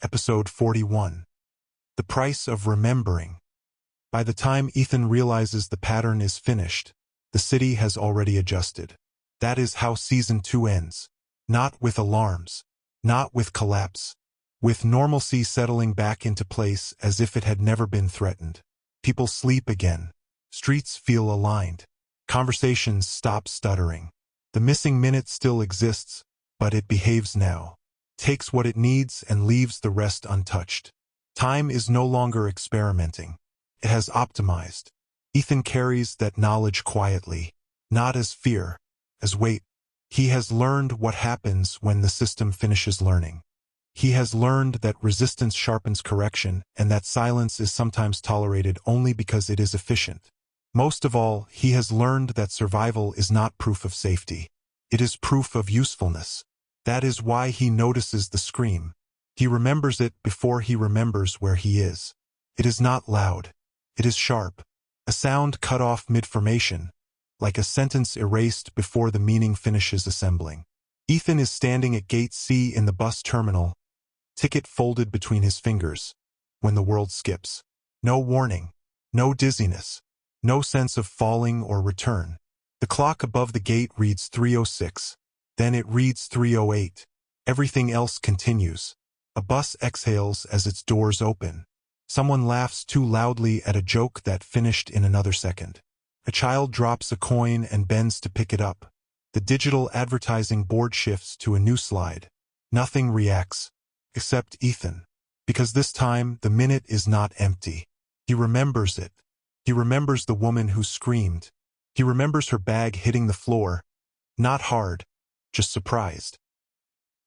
Episode 41. The Price of Remembering. By the time Ethan realizes the pattern is finished, the city has already adjusted. That is how Season 2 ends. Not with alarms. Not with collapse. With normalcy settling back into place as if it had never been threatened. People sleep again. Streets feel aligned. Conversations stop stuttering. The missing minute still exists, but it behaves now. Takes what it needs and leaves the rest untouched. Time is no longer experimenting. It has optimized. Ethan carries that knowledge quietly, not as fear, as weight. He has learned what happens when the system finishes learning. He has learned that resistance sharpens correction and that silence is sometimes tolerated only because it is efficient. Most of all, he has learned that survival is not proof of safety. It is proof of usefulness. That is why he notices the scream. He remembers it before he remembers where he is. It is not loud. It is sharp. A sound cut off mid-formation, like a sentence erased before the meaning finishes assembling. Ethan is standing at Gate C in the bus terminal, ticket folded between his fingers, when the world skips. No warning. No dizziness. No sense of falling or return. The clock above the gate reads 3:06. Then it reads 3:08. Everything else continues. A bus exhales as its doors open. Someone laughs too loudly at a joke that finished in another second. A child drops a coin and bends to pick it up. The digital advertising board shifts to a new slide. Nothing reacts, except Ethan. Because this time, the minute is not empty. He remembers it. He remembers the woman who screamed. He remembers her bag hitting the floor. Not hard, just surprised.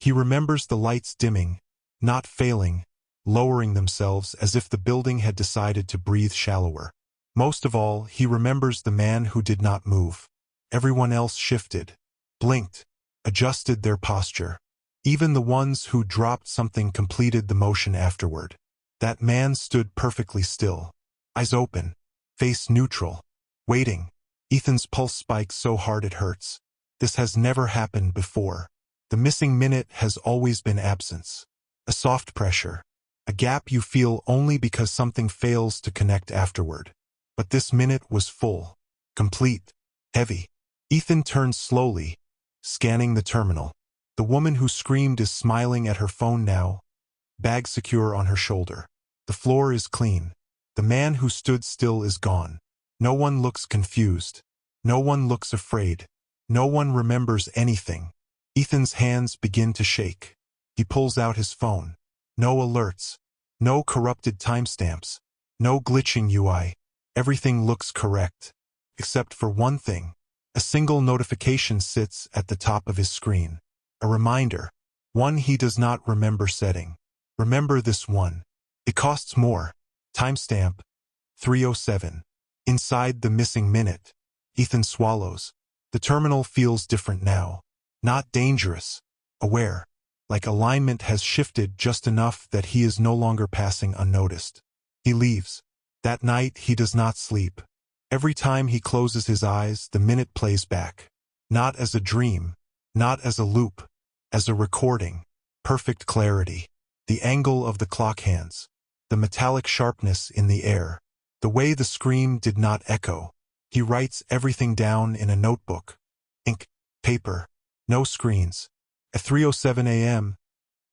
He remembers the lights dimming, not failing, lowering themselves as if the building had decided to breathe shallower. Most of all, he remembers the man who did not move. Everyone else shifted, blinked, adjusted their posture. Even the ones who dropped something completed the motion afterward. That man stood perfectly still, eyes open, face neutral, waiting. Ethan's pulse spikes so hard it hurts. This has never happened before. The missing minute has always been absence. A soft pressure. A gap you feel only because something fails to connect afterward. But this minute was full, complete, heavy. Ethan turns slowly, scanning the terminal. The woman who screamed is smiling at her phone now, bag secure on her shoulder. The floor is clean. The man who stood still is gone. No one looks confused. No one looks afraid. No one remembers anything. Ethan's hands begin to shake. He pulls out his phone. No alerts. No corrupted timestamps. No glitching UI. Everything looks correct. Except for one thing. A single notification sits at the top of his screen. A reminder. One he does not remember setting. Remember this one. It costs more. Timestamp 3:07. Inside the missing minute. Ethan swallows. The terminal feels different now. Not dangerous. Aware. Like alignment has shifted just enough that he is no longer passing unnoticed. He leaves. That night he does not sleep. Every time he closes his eyes, the minute plays back. Not as a dream. Not as a loop. As a recording. Perfect clarity. The angle of the clock hands. The metallic sharpness in the air. The way the scream did not echo. He writes everything down in a notebook. Ink, paper, no screens. At 3:07 a.m.,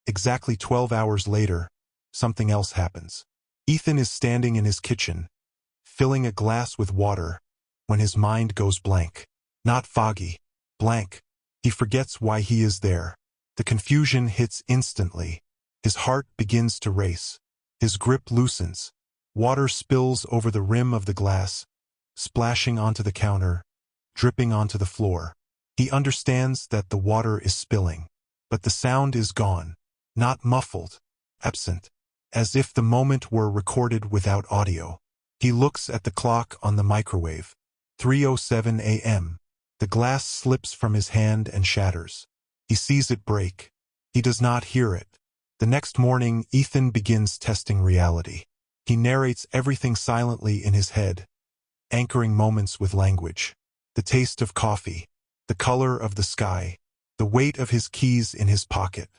exactly 12 hours later, something else happens. Ethan is standing in his kitchen, filling a glass with water, when his mind goes blank. Not foggy, blank. He forgets why he is there. The confusion hits instantly. His heart begins to race. His grip loosens. Water spills over the rim of the glass, splashing onto the counter, dripping onto the floor. He understands that the water is spilling, but the sound is gone, not muffled, absent, as if the moment were recorded without audio. He looks at the clock on the microwave. 3:07 a.m. The glass slips from his hand and shatters. He sees it break. He does not hear it. The next morning, Ethan begins testing reality. He narrates everything silently in his head, anchoring moments with language. The taste of coffee, the color of the sky, the weight of his keys in his pocket.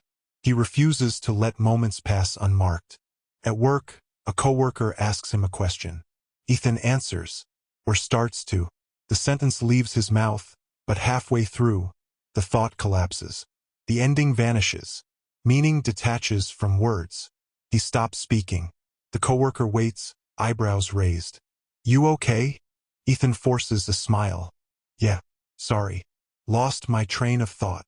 He refuses to let moments pass unmarked. At work, a coworker asks him a question. Ethan answers, or starts to. The sentence leaves his mouth, but halfway through, the thought collapses. The ending vanishes. Meaning detaches from words. He stops speaking. The coworker waits, eyebrows raised. "You okay?" Ethan forces a smile. "Yeah, sorry. Lost my train of thought."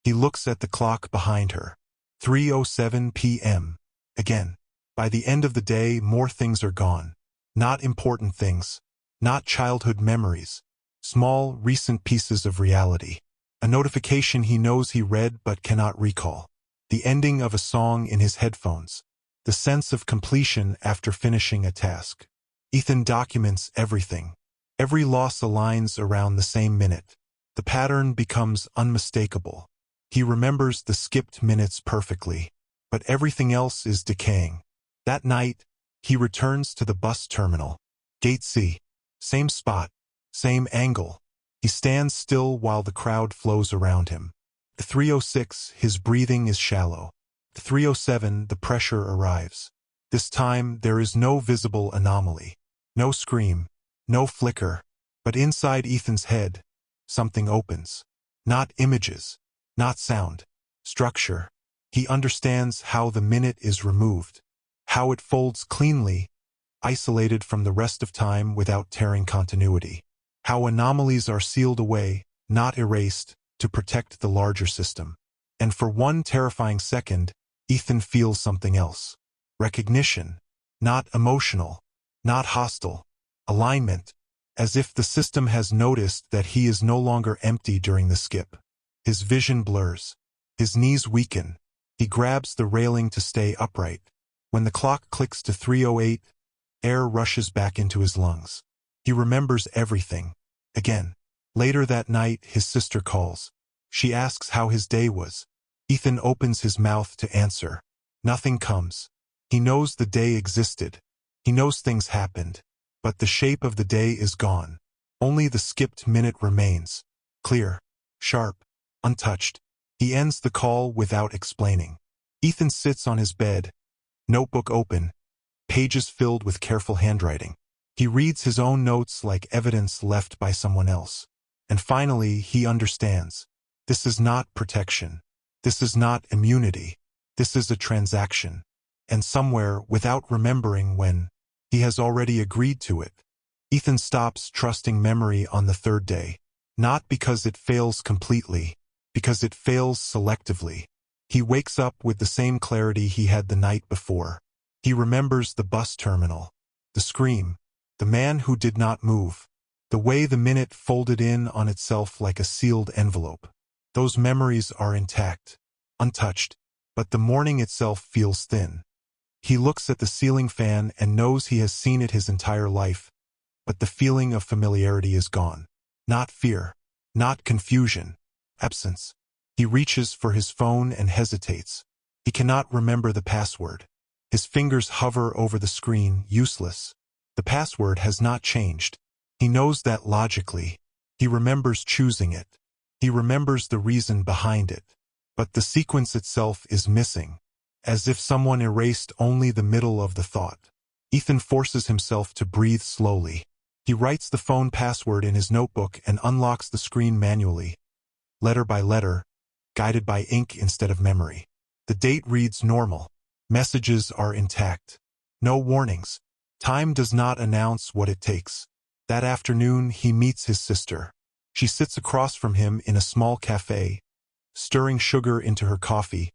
He looks at the clock behind her. 3:07 p.m. Again. By the end of the day, more things are gone. Not important things. Not childhood memories. Small, recent pieces of reality. A notification he knows he read but cannot recall. The ending of a song in his headphones. The sense of completion after finishing a task. Ethan documents everything. Every loss aligns around the same minute. The pattern becomes unmistakable. He remembers the skipped minutes perfectly, but everything else is decaying. That night, he returns to the bus terminal. Gate C. Same spot. Same angle. He stands still while the crowd flows around him. At 3:06, his breathing is shallow. At 3:07, the pressure arrives. This time, there is no visible anomaly. No scream. No flicker. But inside Ethan's head, something opens. Not images. Not sound. Structure. He understands how the minute is removed. How it folds cleanly, isolated from the rest of time without tearing continuity. How anomalies are sealed away, not erased, to protect the larger system. And for one terrifying second, Ethan feels something else. Recognition. Not emotional. Not hostile. Alignment. As if the system has noticed that he is no longer empty during the skip. His vision blurs. His knees weaken. He grabs the railing to stay upright. When the clock clicks to 3:08, air rushes back into his lungs. He remembers everything. Again. Later that night, his sister calls. She asks how his day was. Ethan opens his mouth to answer. Nothing comes. He knows the day existed. He knows things happened. But the shape of the day is gone. Only the skipped minute remains. Clear. Sharp. Untouched. He ends the call without explaining. Ethan sits on his bed, notebook open, pages filled with careful handwriting. He reads his own notes like evidence left by someone else. And finally, he understands. This is not protection. This is not immunity. This is a transaction. And somewhere, without remembering when, he has already agreed to it. Ethan stops trusting memory on the third day. Not because it fails completely, because it fails selectively. He wakes up with the same clarity he had the night before. He remembers the bus terminal, the scream, the man who did not move, the way the minute folded in on itself like a sealed envelope. Those memories are intact, untouched, but the morning itself feels thin. He looks at the ceiling fan and knows he has seen it his entire life, but the feeling of familiarity is gone. Not fear, not confusion, absence. He reaches for his phone and hesitates. He cannot remember the password. His fingers hover over the screen, useless. The password has not changed. He knows that logically. He remembers choosing it. He remembers the reason behind it. But the sequence itself is missing, as if someone erased only the middle of the thought. Ethan forces himself to breathe slowly. He writes the phone password in his notebook and unlocks the screen manually, letter by letter, guided by ink instead of memory. The date reads normal. Messages are intact. No warnings. Time does not announce what it takes. That afternoon, he meets his sister. She sits across from him in a small cafe, stirring sugar into her coffee,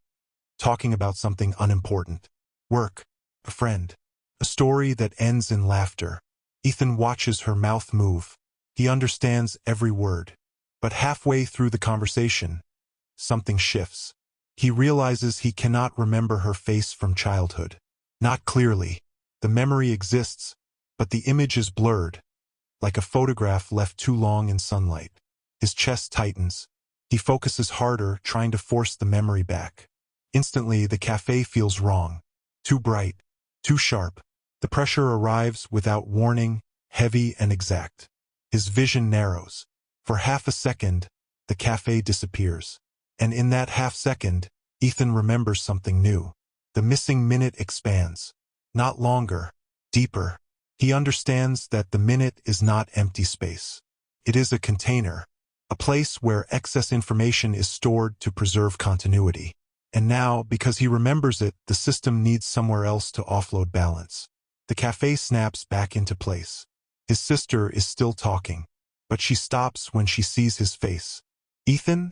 talking about something unimportant. Work, a friend, a story that ends in laughter. Ethan watches her mouth move. He understands every word. But halfway through the conversation, something shifts. He realizes he cannot remember her face from childhood. Not clearly. The memory exists, but the image is blurred, like a photograph left too long in sunlight. His chest tightens. He focuses harder, trying to force the memory back. Instantly, the cafe feels wrong. Too bright. Too sharp. The pressure arrives without warning, heavy and exact. His vision narrows. For half a second, the cafe disappears. And in that half second, Ethan remembers something new. The missing minute expands. Not longer, deeper. He understands that the minute is not empty space. It is a container, a place where excess information is stored to preserve continuity. And now, because he remembers it, the system needs somewhere else to offload balance. The cafe snaps back into place. His sister is still talking, but she stops when she sees his face. "Ethan?"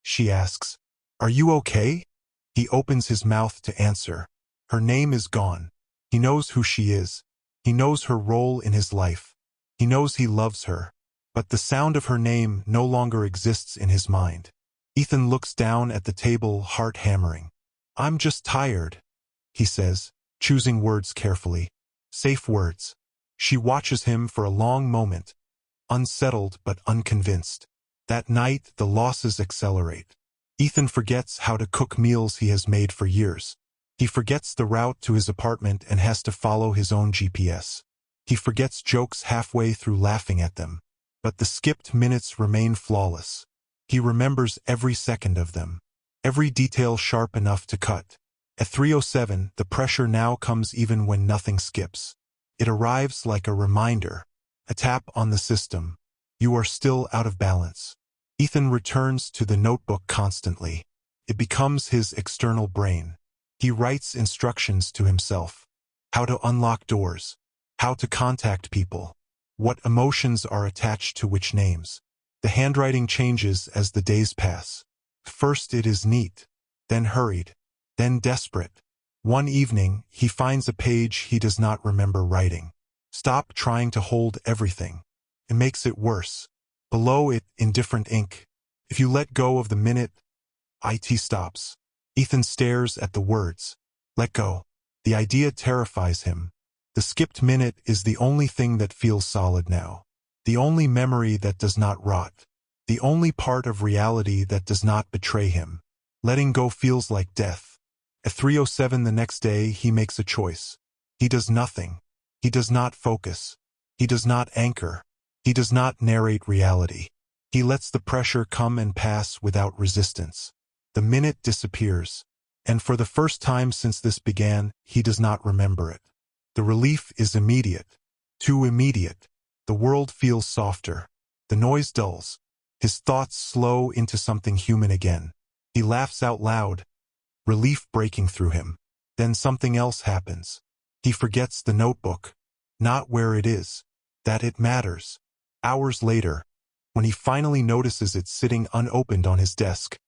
she asks. "Are you okay?" He opens his mouth to answer. Her name is gone. He knows who she is. He knows her role in his life. He knows he loves her. But the sound of her name no longer exists in his mind. Ethan looks down at the table, heart hammering. "I'm just tired," he says, choosing words carefully. Safe words. She watches him for a long moment, unsettled but unconvinced. That night, the losses accelerate. Ethan forgets how to cook meals he has made for years. He forgets the route to his apartment and has to follow his own GPS. He forgets jokes halfway through laughing at them. But the skipped minutes remain flawless. He remembers every second of them, every detail sharp enough to cut. At 3:07, the pressure now comes even when nothing skips. It arrives like a reminder, a tap on the system. You are still out of balance. Ethan returns to the notebook constantly. It becomes his external brain. He writes instructions to himself. How to unlock doors. How to contact people. What emotions are attached to which names. The handwriting changes as the days pass. First it is neat, then hurried, then desperate. One evening, he finds a page he does not remember writing. Stop trying to hold everything. It makes it worse. Below it, in different ink. If you let go of the minute, it stops. Ethan stares at the words. Let go. The idea terrifies him. The skipped minute is the only thing that feels solid now. The only memory that does not rot. The only part of reality that does not betray him. Letting go feels like death. At 3:07 the next day, he makes a choice. He does nothing. He does not focus. He does not anchor. He does not narrate reality. He lets the pressure come and pass without resistance. The minute disappears. And for the first time since this began, he does not remember it. The relief is immediate. Too immediate. The world feels softer. The noise dulls. His thoughts slow into something human again. He laughs out loud, relief breaking through him. Then something else happens. He forgets the notebook. Not where it is. That it matters. Hours later, when he finally notices it sitting unopened on his desk,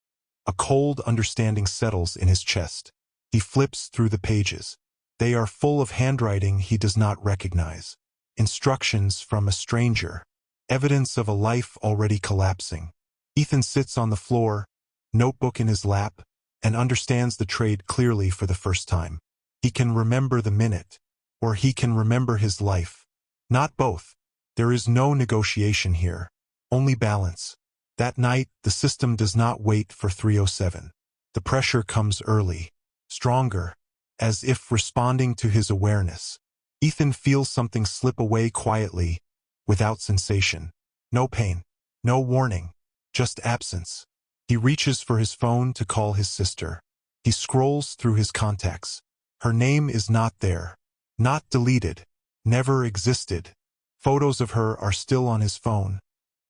a cold understanding settles in his chest. He flips through the pages. They are full of handwriting he does not recognize. Instructions from a stranger. Evidence of a life already collapsing. Ethan sits on the floor, notebook in his lap, and understands the trade clearly for the first time. He can remember the minute, or he can remember his life. Not both. There is no negotiation here. Only balance. That night, the system does not wait for 3:07. The pressure comes early, stronger, as if responding to his awareness. Ethan feels something slip away quietly, without sensation. No pain, no warning, just absence. He reaches for his phone to call his sister. He scrolls through his contacts. Her name is not there. Not deleted. Never existed. Photos of her are still on his phone.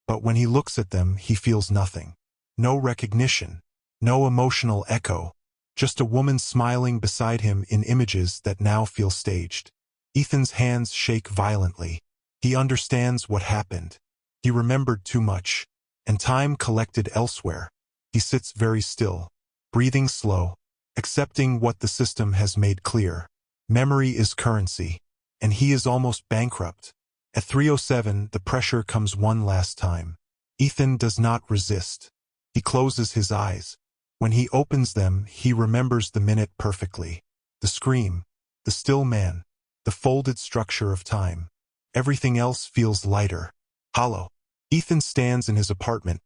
But when he looks at them, he feels nothing. No recognition. No emotional echo. Just a woman smiling beside him in images that now feel staged. Ethan's hands shake violently. He understands what happened. He remembered too much, and time collected elsewhere. He sits very still, breathing slow, accepting what the system has made clear. Memory is currency, and he is almost bankrupt. At 3:07, the pressure comes one last time. Ethan does not resist. He closes his eyes. When he opens them, he remembers the minute perfectly. The scream, the still man, the folded structure of time. Everything else feels lighter, hollow. Ethan stands in his apartment,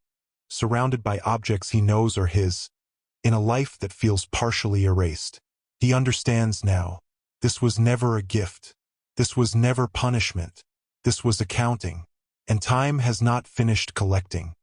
surrounded by objects he knows are his, in a life that feels partially erased. He understands now. This was never a gift. This was never punishment. This was accounting. And time has not finished collecting.